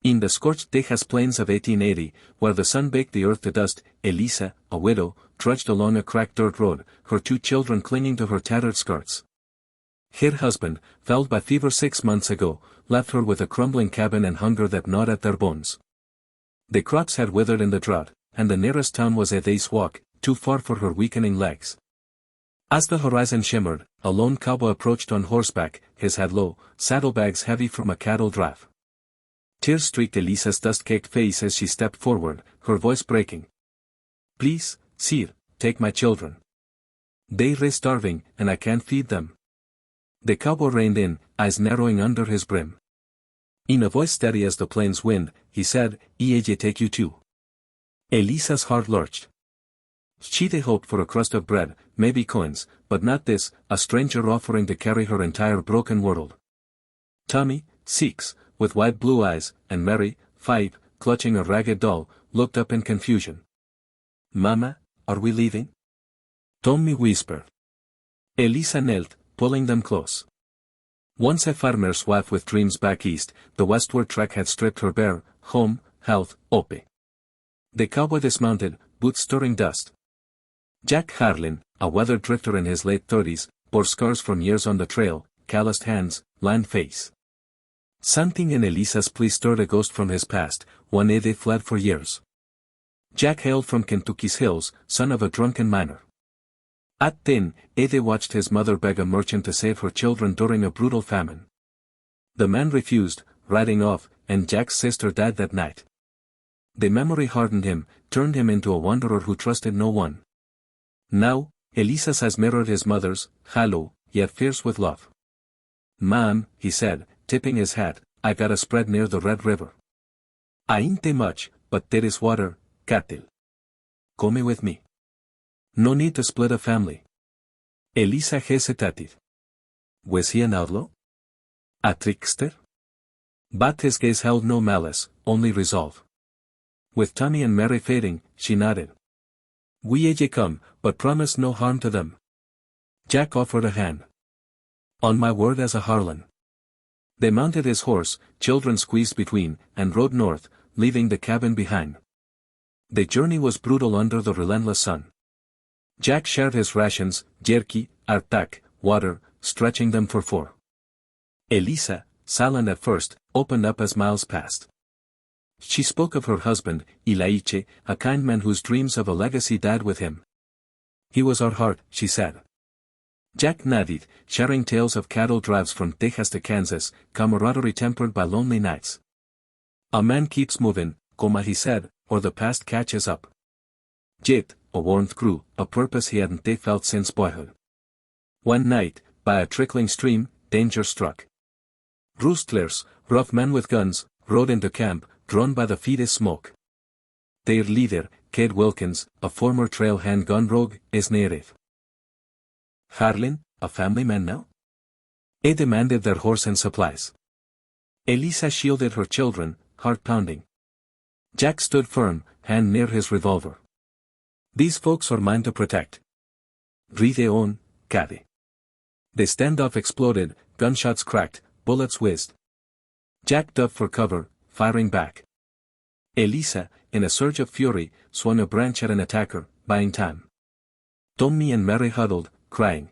In the scorched Texas plains of 1880, where the sun baked the earth to dust, Elisa, a widow, trudged along a cracked dirt road, her 2 children clinging to her tattered skirts. Her husband, felled by fever 6 months ago, left her with a crumbling cabin and hunger that gnawed at their bones. The crops had withered in the drought, and the nearest town was a day's walk, too far for her weakening legs. As the horizon shimmered, a lone cowboy approached on horseback, his head low, saddlebags heavy from a cattle drive. Tears streaked Elisa's dust-caked face as she stepped forward, her voice breaking. "Please, sir, take my children. They're starving, and I can't feed them." The cowboy reined in, eyes narrowing under his brim. In a voice steady as the plains wind, he said, "I take you too." Elisa's heart lurched. She'd hoped for a crust of bread, maybe coins, but not this, a stranger offering to carry her entire broken world. Tommy, 6, with wide blue eyes, and Mary, 5, clutching a ragged doll, looked up in confusion. "Mama, are we leaving?" Tommy whispered. Elisa knelt, pulling them close. Once a farmer's wife with dreams back east, the westward trek had stripped her bare, home, health, ope. The cowboy dismounted, boots stirring dust. Jack Harlan, a weathered drifter in his late 30s, bore scars from years on the trail, calloused hands, lined face. Something in Elisa's plea stirred a ghost from his past, one they fled for years. Jack hailed from Kentucky's hills, son of a drunken miner. At 10, Ede watched his mother beg a merchant to save her children during a brutal famine. The man refused, riding off, and Jack's sister died that night. The memory hardened him, turned him into a wanderer who trusted no one. Now, Elisa's has mirrored his mother's, hollow, yet fierce with love. "Mom," he said, tipping his hat, "I got a spread near the Red River. I ain't much, but there is water, cattle. Come with me. No need to split a family." Elisa hesitated. Was he an outlaw? A trickster? But his gaze held no malice, only resolve. With Tommy and Mary fading, she nodded. "We come, but promise no harm to them." Jack offered a hand. "On my word as a Harlan." They mounted his horse, children squeezed between, and rode north, leaving the cabin behind. The journey was brutal under the relentless sun. Jack shared his rations, jerky, artak, water, stretching them for 4. Elisa, silent at first, opened up as miles passed. She spoke of her husband, Ilaiche, a kind man whose dreams of a legacy died with him. "He was our heart," she said. Jack nodded, sharing tales of cattle drives from Texas to Kansas, camaraderie tempered by lonely nights. "A man keeps moving," he said, "or the past catches up." Yet, a warmth grew, a purpose he hadn't felt since boyhood. One night, by a trickling stream, danger struck. Roostlers, rough men with guns, rode into camp, drawn by the fetid smoke. Their leader, Cade Wilkins, a former trail hand gun rogue, is native. "Harlan, a family man now?" They demanded their horse and supplies. Elisa shielded her children, heart pounding. Jack stood firm, hand near his revolver. "These folks are mine to protect." "Ride on, Cade." The standoff exploded, gunshots cracked, bullets whizzed. Jack dove for cover, firing back. Elisa, in a surge of fury, swung a branch at an attacker, buying time. Tommy and Mary huddled, crying.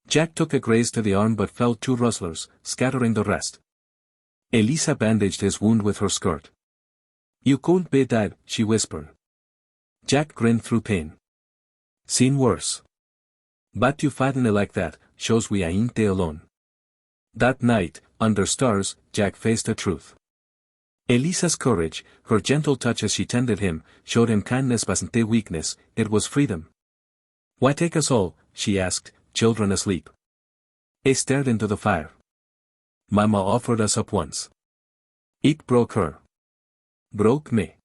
Jack took a graze to the arm but felled 2 rustlers, scattering the rest. Elisa bandaged his wound with her skirt. "You could be dead," she whispered. Jack grinned through pain. "Seen worse. But you fightin' it like that, shows we ain't alone." That night, under stars, Jack faced the truth. Elisa's courage, her gentle touch as she tended him, showed him kindness wasn't weakness, it was freedom. "Why take us all?" she asked, "children asleep?" He stared into the fire. "Mama offered us up once. It broke her. Broke me.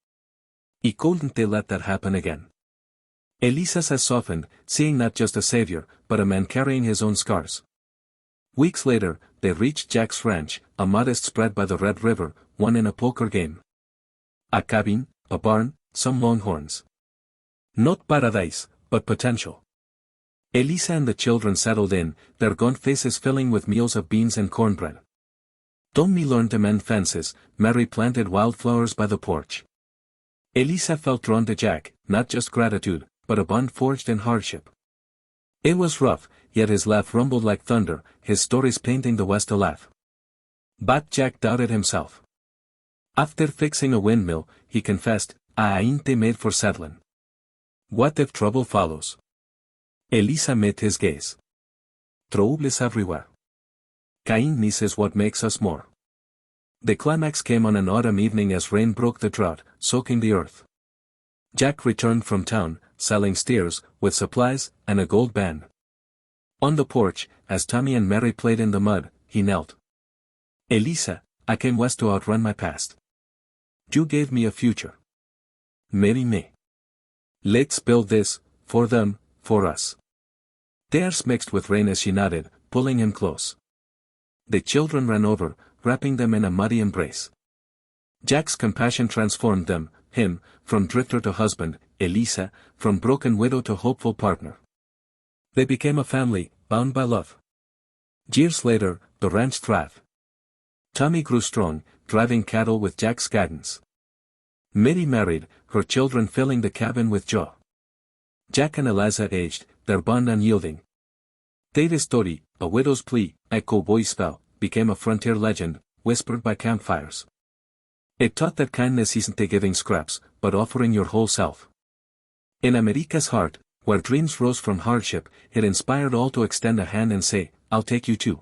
I couldn't let that happen again." Elisa's has softened, seeing not just a savior, but a man carrying his own scars. Weeks later, they reached Jack's ranch, a modest spread by the Red River, won in a poker game. A cabin, a barn, some longhorns. Not paradise, but potential. Elisa and the children settled in, their gaunt faces filling with meals of beans and cornbread. Tommy learned to mend fences, Mary planted wildflowers by the porch. Elisa felt drawn to Jack, not just gratitude, but a bond forged in hardship. It was rough, yet his laugh rumbled like thunder, his stories painting the West a laugh. But Jack doubted himself. After fixing a windmill, he confessed, "I ain't made for settling. What if trouble follows?" Elisa met his gaze. Trouble is everywhere. Kindness is what makes us more. The climax came on an autumn evening as rain broke the drought, soaking the earth. Jack returned from town, selling steers, with supplies, and a gold band. On the porch, as Tommy and Mary played in the mud, he knelt. "Elisa, I came west to outrun my past. You gave me a future. Marry me. Let's build this, for them, for us." Tears mixed with rain as she nodded, pulling him close. The children ran over, wrapping them in a muddy embrace. Jack's compassion transformed them, him, from drifter to husband, Elisa, from broken widow to hopeful partner. They became a family, bound by love. Years later, the ranch thrived. Tommy grew strong, driving cattle with Jack's guidance. Mary married, her children filling the cabin with joy. Jack and Eliza aged, their bond unyielding. Their story, a widow's plea, a cowboy's vow, became a frontier legend, whispered by campfires. It taught that kindness isn't giving scraps, but offering your whole self. In America's heart, where dreams rose from hardship, it inspired all to extend a hand and say, "I'll take you too."